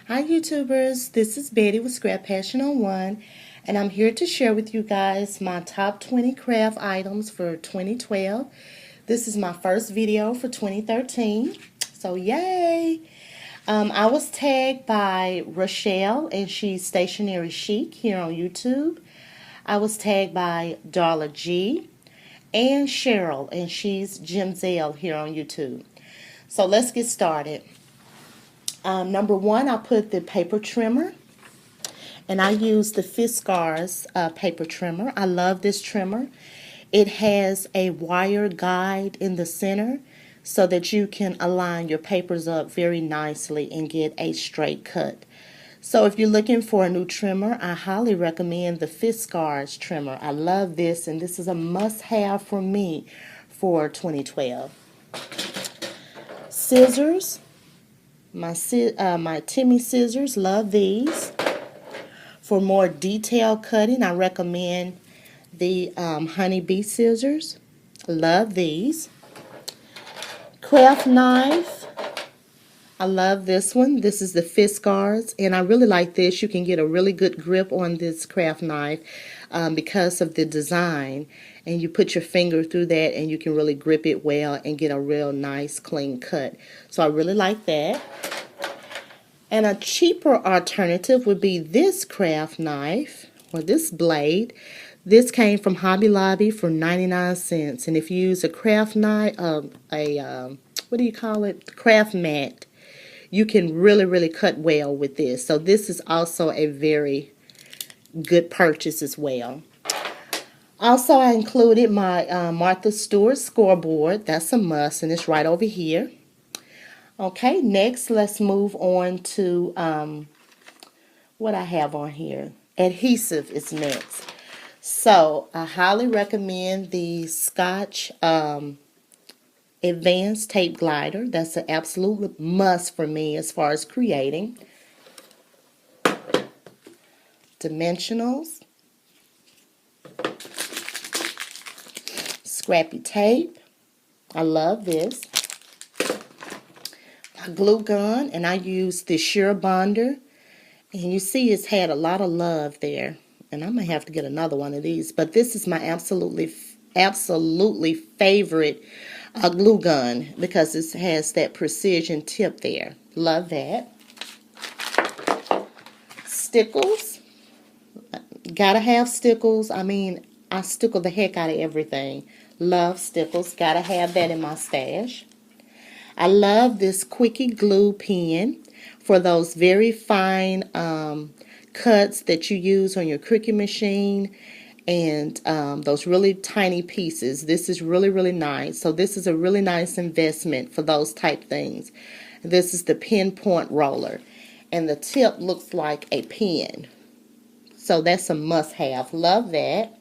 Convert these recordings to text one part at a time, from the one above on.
Hi YouTubers, this is Betty with Scrap Passion on One, and I'm here to share with you guys my top 20 craft items for 2012. This is my first video for 2013, so yay! I was tagged by Rochelle, and she's Stationary Chic here on YouTube. I was tagged by Darla G and Cheryl, and she's Jimzelle here on YouTube. So let's get started. Number one, I put the paper trimmer, and I use the Fiskars paper trimmer. I love this trimmer. It has a wire guide in the center so that you can align your papers up very nicely and get a straight cut. So if you're looking for a new trimmer, I highly recommend the Fiskars trimmer. I love this, and this is a must-have for me for 2012. Scissors. My Timmy scissors, love these. For more detailed cutting, I recommend the Honeybee scissors. Love these. Craft knife. I love this one. This is the Fiskars, and I really like this. You can get a really good grip on this craft knife because of the design. And you put your finger through that, and you can really grip it well and get a real nice, clean cut. So I really like that. And a cheaper alternative would be this craft knife, or this blade. This came from Hobby Lobby for 99 cents. And if you use a craft knife, what do you call it? Craft mat, you can really cut well with this. So this is also a very good purchase as well. Also, I included my Martha Stewart scoreboard. That's a must, and it's right over here. Okay, next let's move on to what I have on here. Adhesive is next. So I highly recommend the Scotch Advanced Tape Glider. That's an absolute must for me as far as creating. Dimensionals. Scrappy tape. I love this. My glue gun, and I use the SureBonder. And you see it's had a lot of love there. And I may have to get another one of these. But this is my absolutely favorite glue gun because it has that precision tip there. Love that. Stickles. Gotta have stickles. I mean, I stickle the heck out of everything. Love stickles. Gotta have that in my stash. I love this Quickie glue pen for those very fine cuts that you use on your Cricut machine, and those really tiny pieces. This is really nice. So this is a really nice investment for those type things. This is the pinpoint roller, and the tip looks like a pen. So that's a must-have. Love that.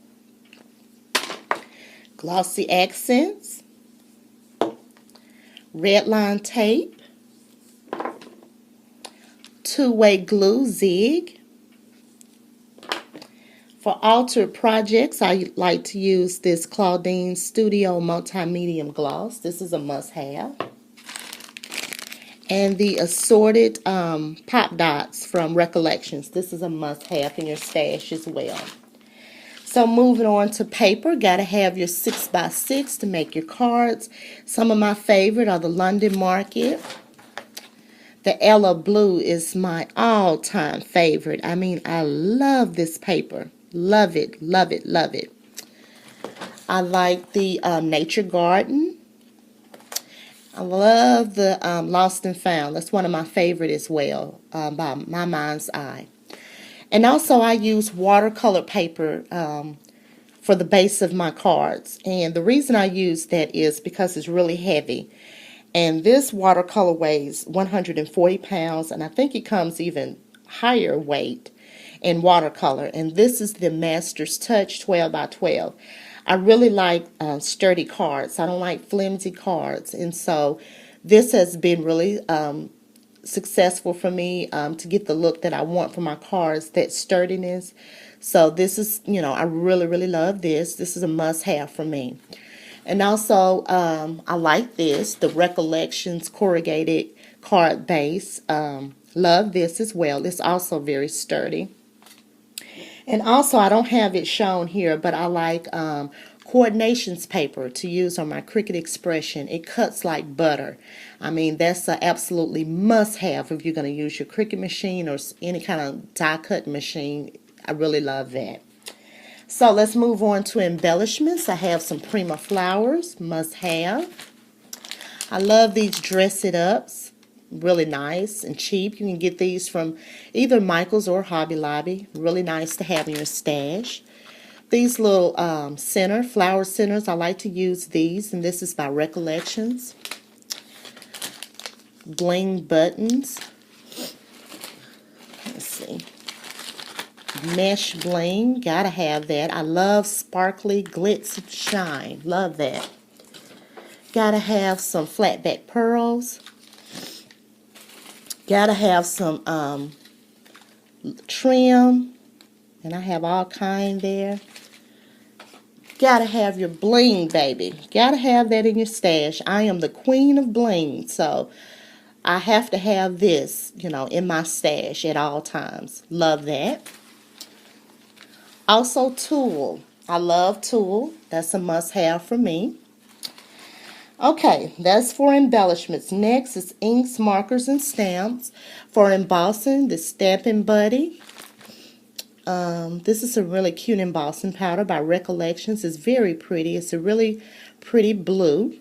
Glossy accents. Red line tape. Two-way glue, Zig. For altered projects, I like to use this Claudine Studio Multi-Medium Gloss. This is a must-have. And the assorted pop dots from Recollections. This is a must-have in your stash as well. So moving on to paper, got to have your 6x6 to make your cards. Some of my favorite are the London Market. The Ella Blue is my all-time favorite. I mean, I love this paper. Love it. I like the Nature Garden. I love the Lost and Found. That's one of my favorite as well, by My Mind's Eye. And also I use watercolor paper for the base of my cards. And the reason I use that is because it's really heavy. And this watercolor weighs 140 pounds, and I think it comes even higher weight in watercolor. And this is the Master's Touch 12 by 12. I really like sturdy cards. I don't like flimsy cards. And so this has been really successful for me to get the look that I want for my cards, that sturdiness. So this is, I really love this. This is a must-have for me. And also, I like this, the Recollections corrugated card base. Love this as well. It's also very sturdy. And also, I don't have it shown here, but I like coordinations paper to use on my Cricut Expression. It cuts like butter. I mean, that's an absolutely must-have if you're going to use your Cricut machine or any kind of die cut machine. I really love that. So let's move on to embellishments. I have some Prima flowers, must-have. I love these dress it ups. Really nice and cheap. You can get these from either Michael's or Hobby Lobby. Really nice to have in your stash. These little flower centers, I like to use these, and this is by Recollections. Bling buttons. Let's see. Mesh bling, gotta have that. I love sparkly glitz shine. Love that. Gotta have some flat back pearls. Gotta have some trim, and I have all kind there. Gotta have your bling, baby. Gotta have that in your stash. I am the queen of bling, so I have to have this, you know, in my stash at all times. Love that. Also, tulle. I love tulle. That's a must-have for me. Okay, that's for embellishments. Next is inks, markers, and stamps. For embossing, the Stampin' Buddy. This is a really cute embossing powder by Recollections. It's very pretty. It's a really pretty blue.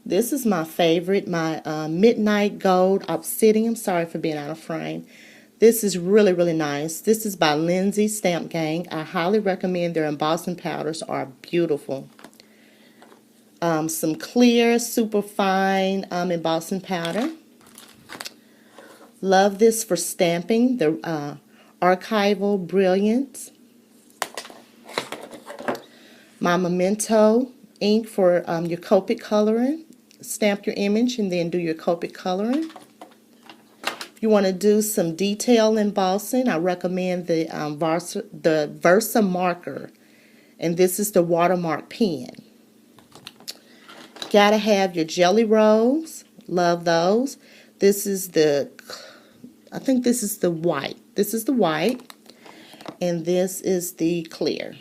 This is my favorite, my Midnight Gold Obsidian. Sorry for being out of frame. This is really, really nice. This is by Lindsay Stamp Gang. I highly recommend their embossing powders are beautiful. Some clear, super fine embossing powder. Love this for stamping, the Archival Brilliance. My Memento ink for your Copic coloring. Stamp your image and then do your Copic coloring. If you want to do some detail embossing, I recommend the Versa marker. And this is the watermark pen. Gotta have your Jelly Rolls. Love those. This is I think this is the white. This is the white. And this is the clear.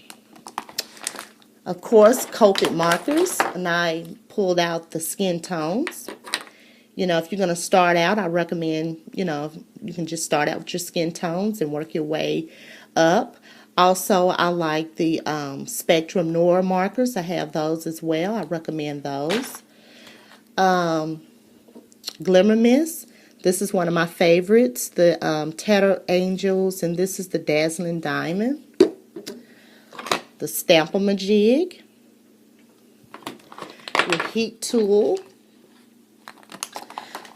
Of course, Copic markers. And I pulled out the skin tones. You know, if you're going to start out, I recommend, you know, you can just start out with your skin tones and work your way up. Also, I like the Spectrum Noir markers. I have those as well. I recommend those. Glimmer Mist. This is one of my favorites. The Tattered Angels, and this is the Dazzling Diamond. The Stamp-O-Majig. Your Heat Tool.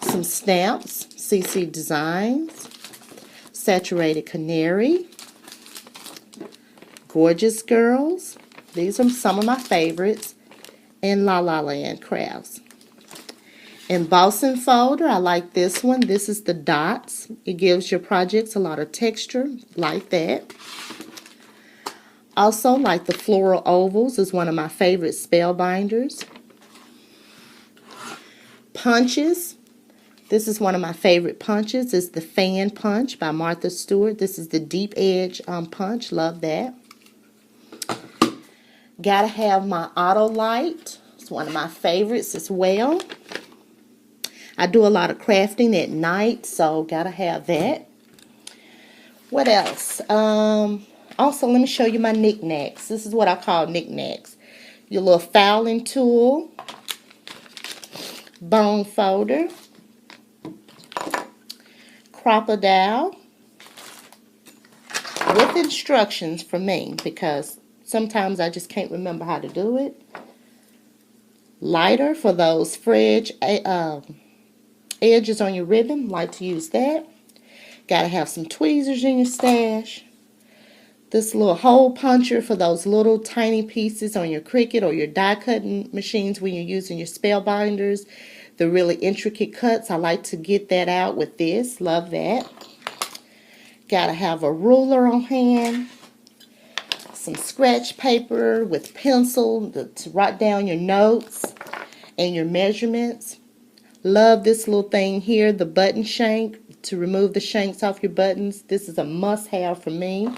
Some stamps. CC Designs. Saturated Canary. Gorgeous Girls. These are some of my favorites. And La La Land Crafts. Embossing folder. I like this one. This is the dots. It gives your projects a lot of texture. Like that. Also, like the floral ovals is one of my favorite spellbinders. Punches. This is one of my favorite punches. It's the Fan Punch by Martha Stewart. This is the deep edge punch. Love that. Gotta have my Auto Light. It's one of my favorites as well. I do a lot of crafting at night, so gotta have that. What else? Also, let me show you my knickknacks. This is what I call knickknacks. Your little filing tool, bone folder, crocodile, with instructions for me because sometimes I just can't remember how to do it. Lighter for those fridge edges on your ribbon. Like to use that. Gotta have some tweezers in your stash. This little hole puncher for those little tiny pieces on your Cricut or your die cutting machines when you're using your spellbinders. The really intricate cuts. I like to get that out with this. Love that. Gotta have a ruler on hand. Some scratch paper with pencil to write down your notes and your measurements. Love this little thing here, the button shank. to remove the shanks off your buttons. This is a must-have for me.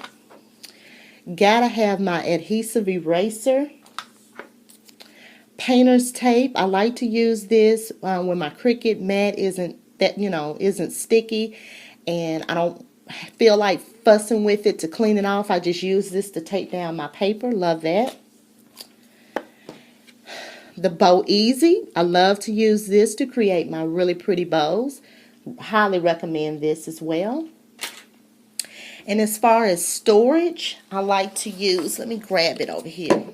Gotta have my adhesive eraser. Painter's tape. I like to use this when my Cricut mat isn't sticky, and I don't feel like fussing with it to clean it off. I just use this to tape down my paper. Love that. The Bow Easy. I love to use this to create my really pretty bows. Highly recommend this as well. And as far as storage, I like to use, let me grab it over here.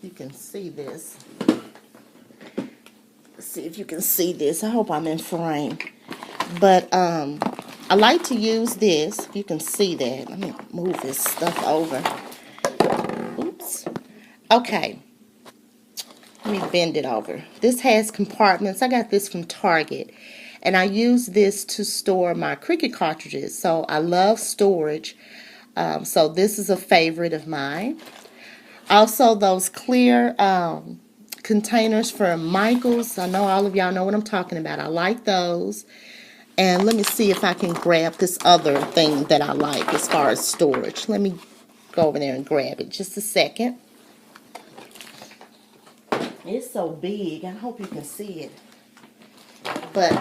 You can see this. Let's see if you can see this. I hope I'm in frame. But I like to use this. You can see that. Let me move this stuff over. Oops. Okay. Let me bend it over. This has compartments. I got this from Target. And I use this to store my Cricut cartridges. So I love storage. So this is a favorite of mine. Also, those clear containers for Michaels. I know all of y'all know what I'm talking about. I like those. And let me see if I can grab this other thing that I like as far as storage. Let me go over there and grab it. Just a second. It's so big. I hope you can see it. But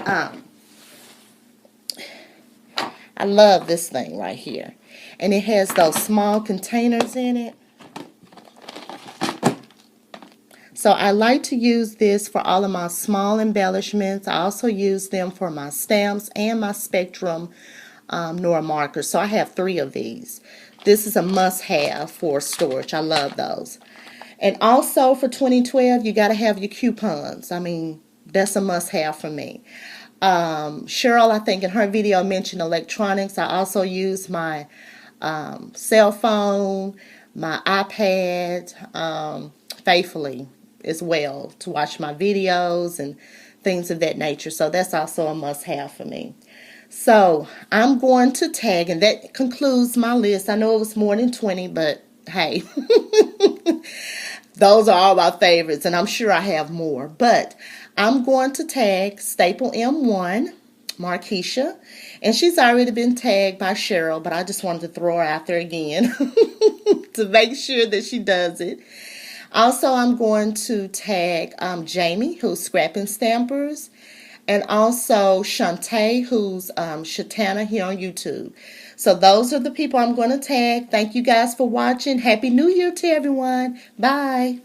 I love this thing right here. And it has those small containers in it. So I like to use this for all of my small embellishments. I also use them for my stamps and my Spectrum Nora markers. So I have 3 of these. This is a must-have for storage. I love those. And also for 2012, you got to have your coupons. I mean, that's a must-have for me. Cheryl, I think in her video mentioned electronics. I also use my cell phone, my iPad, faithfully as well to watch my videos and things of that nature. So that's also a must-have for me. So I'm going to tag, and that concludes my list. I know it was more than 20, but hey, those are all my favorites, and I'm sure I have more. But I'm going to tag Staple M1, Markeisha, and she's already been tagged by Cheryl, but I just wanted to throw her out there again to make sure that she does it. Also, I'm going to tag Jamie, who's Scrapping Stampers, and also Shantae, who's Shatana here on YouTube. So those are the people I'm going to tag. Thank you guys for watching. Happy New Year to everyone. Bye.